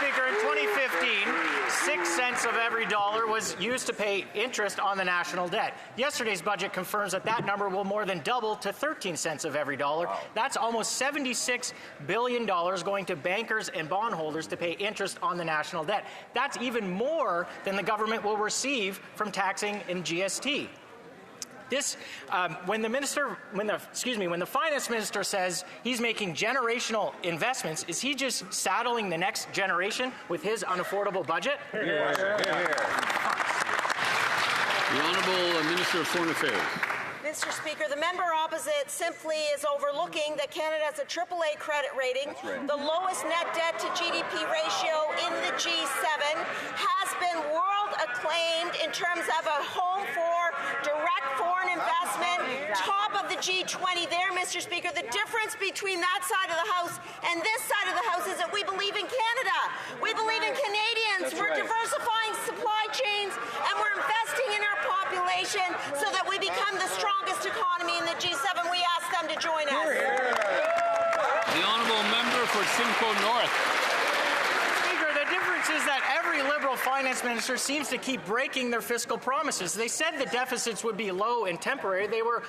Speaker, in 2015, 6 cents of every dollar was used to pay interest on the national debt. Yesterday's budget confirms that that number will more than double to 13 cents of every dollar. Wow. That's almost $76 billion going to bankers and bondholders to pay interest on the national debt. That's even more than the government will receive from taxing and GST. This, when the finance minister says he's making generational investments, is he just saddling the next generation with his unaffordable budget? Here. The Honourable Minister of Foreign Affairs. Mr. Speaker, the member opposite simply is overlooking that Canada has a AAA credit rating, the lowest net debt to GDP ratio in the G7, has been world acclaimed in terms of a home for direct foreign investment, top of the G20 there, Mr. Speaker. The difference between that side of the House and this side of the House is that we believe in Canada. We believe in Canadians. We're diversifying supply chains and we're investing in our population so that we become the strongest economy in the G7. We ask them to join us. The Honourable Member for Simcoe North. Speaker, the difference is that every Liberal finance minister seems to keep breaking their fiscal promises. They said the deficits would be low and temporary. They were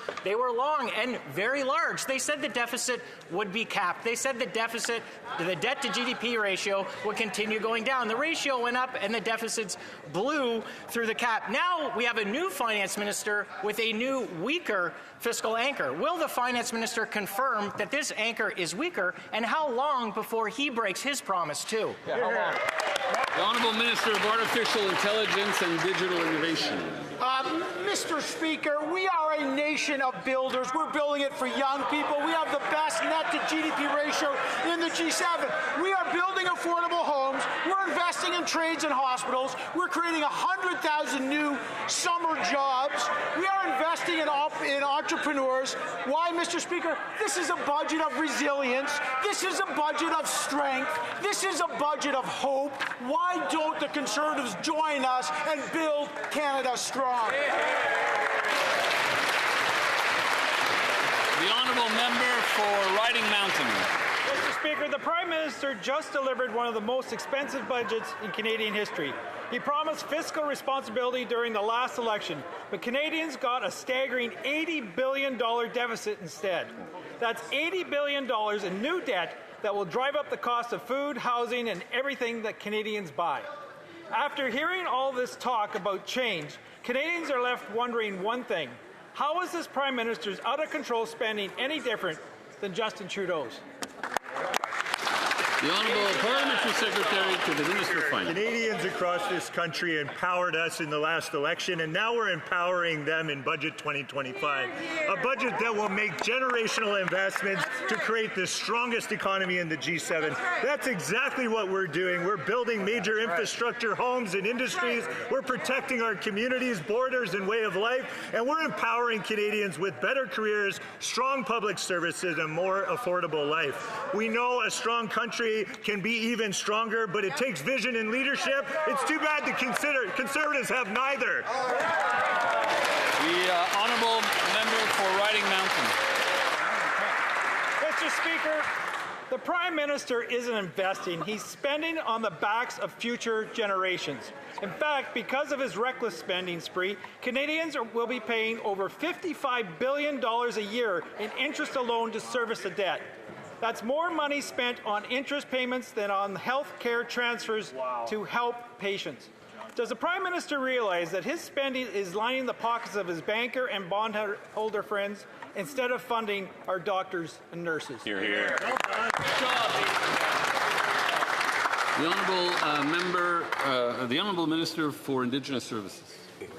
long and very large. They said the deficit would be capped. They said the debt to GDP ratio would continue going down. The ratio went up and the deficits blew through the cap. Now we have a new finance minister with a new, weaker fiscal anchor. Will the finance minister confirm that this anchor is weaker, and how long before he breaks his promise too? How long? The Honourable Minister of Artificial Intelligence and Digital Innovation. Mr. Speaker, we are a nation of builders. We're building it for young people. We have the best net to GDP ratio in the G7. We are building affordable homes. We're investing in trades and hospitals. We're creating 100,000 new summer jobs. We are investing in entrepreneurs. Why, Mr. Speaker? This is a budget of resilience. This is a budget of strength. This is a budget of hope. Why don't the Conservatives join us and build Canada strong? The Honourable Member for Riding Mountain. Mr. Speaker, the Prime Minister just delivered one of the most expensive budgets in Canadian history. He promised fiscal responsibility during the last election, but Canadians got a staggering $80 billion deficit instead. That's $80 billion in new debt that will drive up the cost of food, housing, and everything that Canadians buy. After hearing all this talk about change, Canadians are left wondering one thing: how is this Prime Minister's out-of-control spending any different than Justin Trudeau's? The Honourable Parliamentary Secretary to the Minister of Finance. Canadians across this country empowered us in the last election, and now we're empowering them in Budget 2025. A budget that will make generational investments to create the strongest economy in the G7. That's exactly what we're doing. We're building major infrastructure, homes and industries. We're protecting our communities, borders and way of life, and we're empowering Canadians with better careers, strong public services and more affordable life. We know a strong country can be even stronger, but it takes vision and leadership. It's too bad the Conservatives have neither. The Honourable Member for Riding Mountain. Mr. Speaker, the Prime Minister isn't investing. He's spending on the backs of future generations. In fact, because of his reckless spending spree, Canadians will be paying over $55 billion a year in interest alone to service the debt. That's more money spent on interest payments than on health care transfers to help patients. Does the Prime Minister realize that his spending is lining the pockets of his banker and bondholder friends instead of funding our doctors and nurses? Hear, hear. The Honourable Minister for Indigenous Services.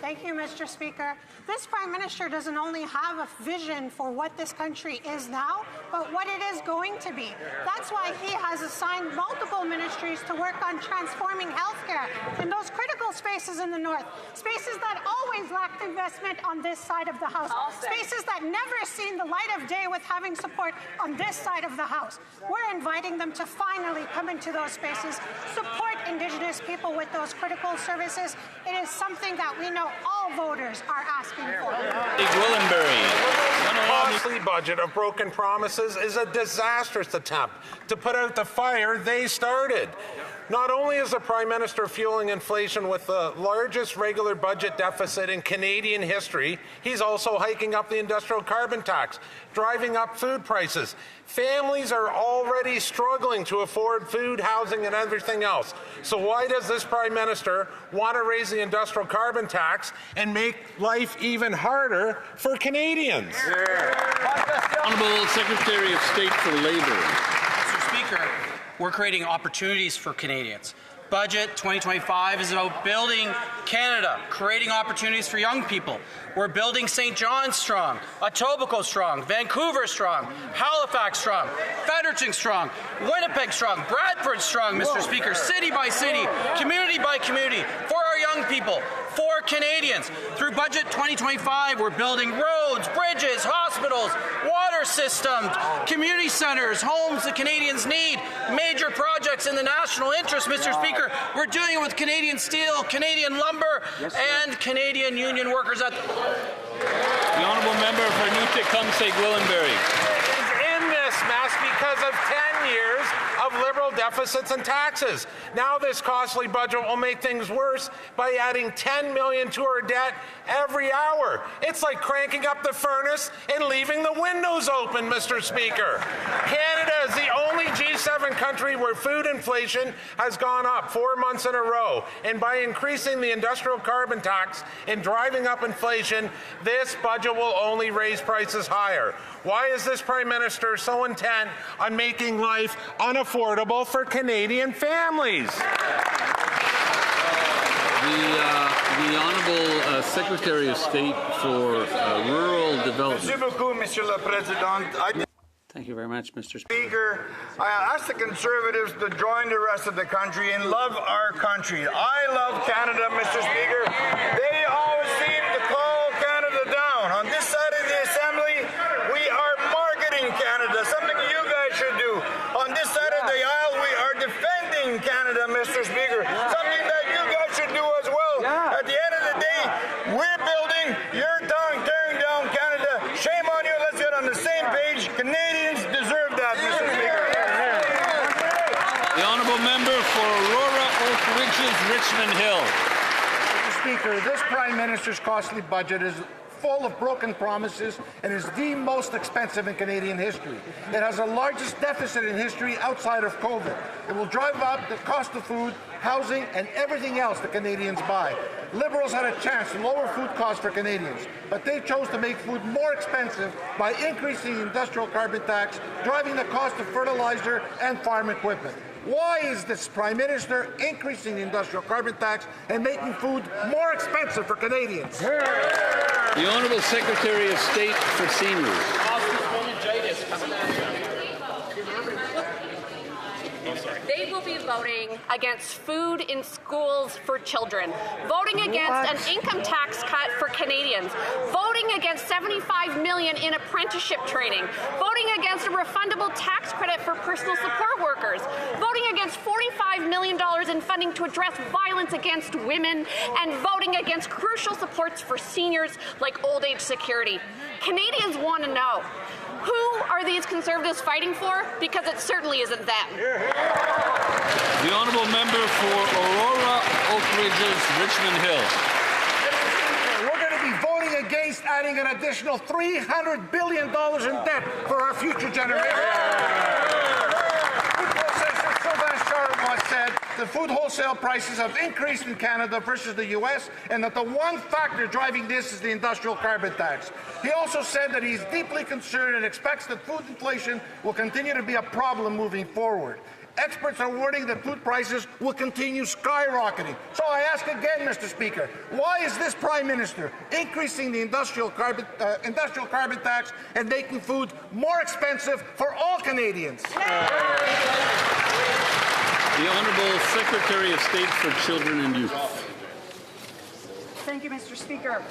Thank you, Mr. Speaker. This Prime Minister doesn't only have a vision for what this country is now, but what it is going to be. That's why he has assigned multiple ministries to work on transforming healthcare in those critical spaces in the north, spaces that always lacked investment on this side of the House, spaces that never seen the light of day with having support on this side of the House. We're inviting them to finally come into those spaces, support Indigenous people with those critical services. It is something that we know all voters are asking for. The costly budget of broken promises is a disastrous attempt to put out the fire they started. not only is the Prime Minister fueling inflation with the largest regular budget deficit in Canadian history, he's also hiking up the industrial carbon tax, driving up food prices. Families are already struggling to afford food, housing, and everything else. So why does this Prime Minister want to raise the industrial carbon tax and make life even harder for Canadians? Honourable Secretary of State for Labour. Mr. Speaker, we're creating opportunities for Canadians. Budget 2025 is about building Canada, creating opportunities for young people. We're building St. John's strong, Etobicoke strong, Vancouver strong, Halifax strong, Fredericton strong, Winnipeg strong, Bradford strong, Mr. Speaker, city by city, community by community, for our young people, for Canadians. Through Budget 2025, we're building roads, bridges, hospitals, water systems, community centres, homes that Canadians need, major projects in the national interest, Mr. Speaker. We're doing it with Canadian steel, Canadian lumber, and Canadian union workers at The honourable member for Newton-Tecumseh-Gwillimbury. Is in this mess because of 10 years of Liberal deficits and taxes. Now this costly budget will make things worse by adding $10 million to our debt every hour. It's like cranking up the furnace and leaving the windows open, Mr. Speaker. Canada is the only G7 country where food inflation has gone up 4 months in a row. And by increasing the industrial carbon tax and driving up inflation, this budget will only raise prices higher. Why is this Prime Minister so intent on making life unaffordable for Canadian families? The Honourable Secretary of State for Rural Development. Thank you very much, Mr. Speaker. I ask the Conservatives to join the rest of the country and love our country. I love Canada, Mr. Speaker. They always seem to call Canada down. On this side of the Assembly, we are marketing Canada, something you guys should do. On this side of the aisle, we are defending Canada, Mr. Speaker, something that you guys should do as well. At the end of the day, we're building, you're tearing down Canada. Shame on you. Let's get on the same page. Canadians deserve that, Mr. Speaker. The honourable member for Aurora, Oak Ridges, Richmond Hill. Mr. Speaker, this Prime Minister's costly budget is full of broken promises and is the most expensive in Canadian history. It has the largest deficit in history outside of COVID. It will drive up the cost of food, housing, and everything else that Canadians buy. Liberals had a chance to lower food costs for Canadians, but they chose to make food more expensive by increasing the industrial carbon tax, driving the cost of fertilizer and farm equipment. Why is this Prime Minister increasing the industrial carbon tax and making food more expensive for Canadians? The Honourable Secretary of State for Seniors. They will be voting against food in schools for children, voting against an income tax cut for Canadians, voting against $75 million in apprenticeship training, voting against a refundable tax credit for personal support workers, voting against $45 million in funding to address violence against women, and voting against crucial supports for seniors like old age security. Canadians want to know, who are these Conservatives fighting for? Because it certainly isn't them. The honourable member for Aurora, Oak Ridges, Richmond Hill. We're going to be voting against adding an additional $300 billion in debt for our future generations. Said the food wholesale prices have increased in Canada versus the U.S. and that the one factor driving this is the industrial carbon tax. He also said that he's deeply concerned and expects that food inflation will continue to be a problem moving forward. Experts are warning that food prices will continue skyrocketing. So I ask again, Mr. Speaker, why is this Prime Minister increasing the industrial carbon tax and making food more expensive for all Canadians? The Honourable Secretary of State for Children and Youth. Thank you, Mr. Speaker.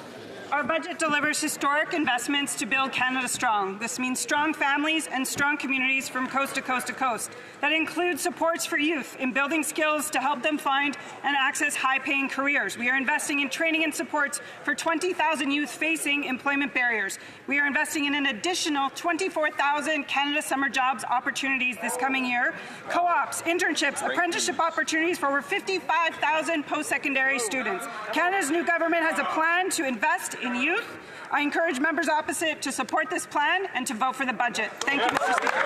Our budget delivers historic investments to build Canada strong. This means strong families and strong communities from coast to coast to coast. That includes supports for youth in building skills to help them find and access high-paying careers. We are investing in training and supports for 20,000 youth facing employment barriers. We are investing in an additional 24,000 Canada Summer Jobs opportunities this coming year, co-ops, internships, apprenticeship opportunities for over 55,000 post-secondary students. Canada's new government has a plan to invest in youth. I encourage members opposite to support this plan and to vote for the budget. Thank you, Mr. Speaker.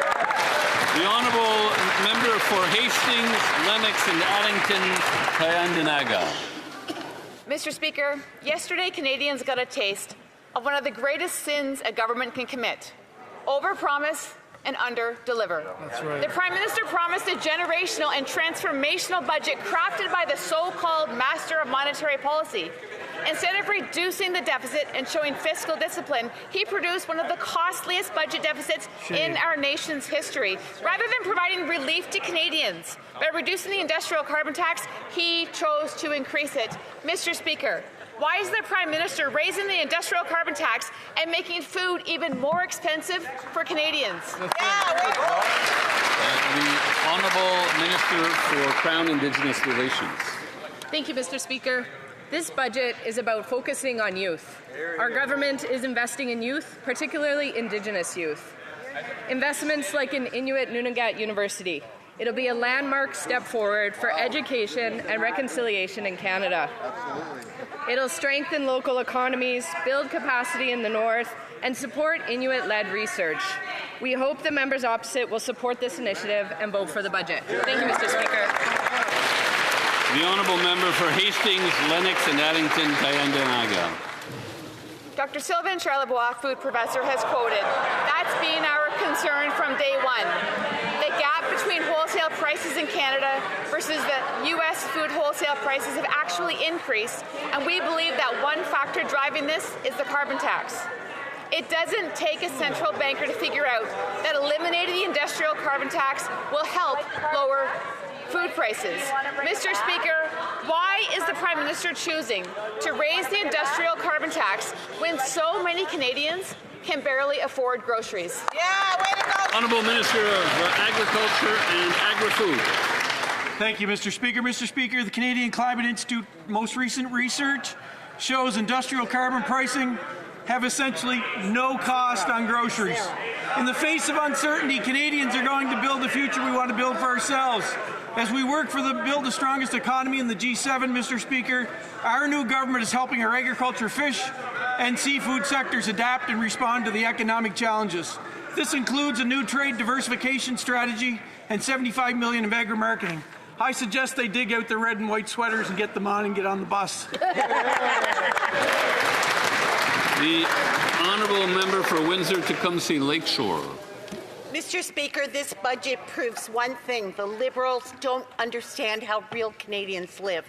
The honourable member for Hastings, Lennox and Addington, Tyendinaga. Mr. Speaker, yesterday Canadians got a taste of one of the greatest sins a government can commit: overpromise and under-deliver. That's right. The Prime Minister promised a generational and transformational budget crafted by the so-called master of monetary policy. Instead of reducing the deficit and showing fiscal discipline, he produced one of the costliest budget deficits in our nation's history. Rather than providing relief to Canadians by reducing the industrial carbon tax, he chose to increase it. Mr. Speaker, why is the Prime Minister raising the industrial carbon tax and making food even more expensive for Canadians? The honourable Minister for Crown Indigenous Relations. Thank you, Mr. Speaker. This budget is about focusing on youth. Our government is investing in youth, particularly Indigenous youth. Investments like in Inuit Nunagat University. It'll be a landmark step forward for education and reconciliation in Canada. It'll strengthen local economies, build capacity in the north, and support Inuit-led research. We hope the members opposite will support this initiative and vote for the budget. Thank you, Mr. Speaker. The honourable member for Hastings, Lennox and Addington, Tyendinaga. Dr. Sylvain Charlebois, food professor, has quoted, "That's been our concern from day one. The gap between wholesale prices in Canada versus the U.S. food wholesale prices have actually increased, and we believe that one factor driving this is the carbon tax. It doesn't take a central banker to figure out that eliminating the industrial carbon tax will help lower food prices. Mr. Speaker, why is the Prime Minister choosing to raise the industrial carbon tax when so many Canadians can barely afford groceries?" Honourable Minister of Agriculture and Agri-Food. Thank you, Mr. Speaker. Mr. Speaker, the Canadian Climate Institute most recent research shows industrial carbon pricing have essentially no cost on groceries. In the face of uncertainty, Canadians are going to build the future we want to build for ourselves. As we work for build the strongest economy in the G7, Mr. Speaker, our new government is helping our agriculture, fish and seafood sectors adapt and respond to the economic challenges. This includes a new trade diversification strategy and $75 million of agri-marketing. I suggest they dig out their red and white sweaters and get them on and get on the bus. The honourable member for Windsor-Tecumseh Lakeshore. Mr. Speaker, this budget proves one thing: the Liberals don't understand how real Canadians live.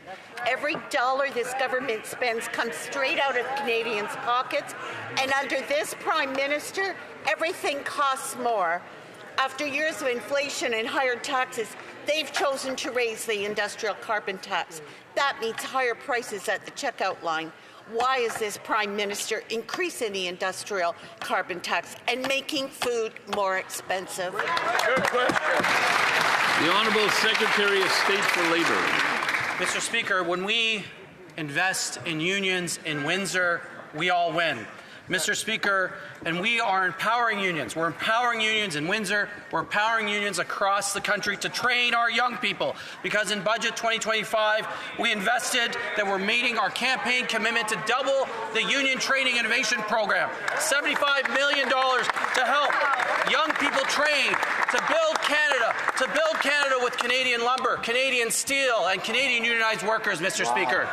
Every dollar this government spends comes straight out of Canadians' pockets, and under this Prime Minister, everything costs more. After years of inflation and higher taxes, they've chosen to raise the industrial carbon tax. That means higher prices at the checkout line. Why is this Prime Minister increasing the industrial carbon tax and making food more expensive? Good question. The Honourable Secretary of State for Labour. Mr. Speaker, when we invest in unions in Windsor, we all win. Mr. Speaker, and we are empowering unions. We're empowering unions in Windsor. We're empowering unions across the country to train our young people, because in Budget 2025, we invested that we're meeting our campaign commitment to double the Union Training Innovation Program, $75 million to help young people train to build Canada with Canadian lumber, Canadian steel, and Canadian unionized workers, Mr. Speaker.